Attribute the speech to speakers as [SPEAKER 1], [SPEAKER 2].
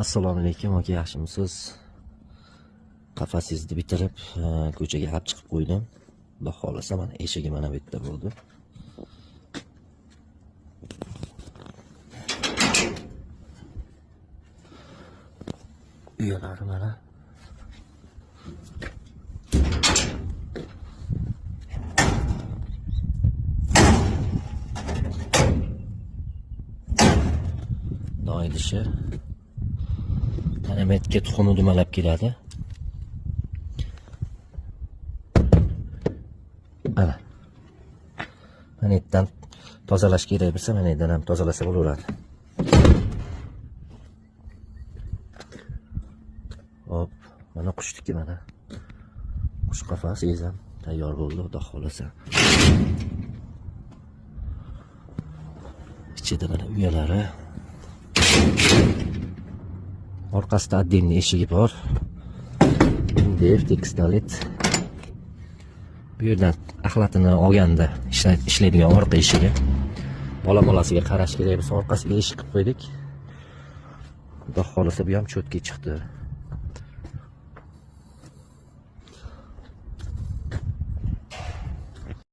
[SPEAKER 1] Assalomu alaykum aka, yaxshimisiz? Qafasingizni bitirib ko'chaga olib chiqib qo'ydim. Xudo xolasa mana eshigi mana bu yerda bo'ldi. Uyalari mana. Doy idishi. Mana metga tuxumni dumalab keladi. Mana. Mana yerdan tozalash kerak bo'lsa, mana yerdan ham tozalasa bo'laveradi. Hop, mana qushdiki mana. Qush qafasiz ham tayyor bo'ldi, xudo xolasa. Ichida mana uyalari. Orqasida addinli eshigi bor. Dev tekstolit. Bu yerdan axlatini olganda ishlaydigan orqa eshigi. Bola-bolasiga qarash kerak bo'lsa orqasiga eshik qilib qo'ydik. Xudo xolasa bu ham cho'tga chiqdi.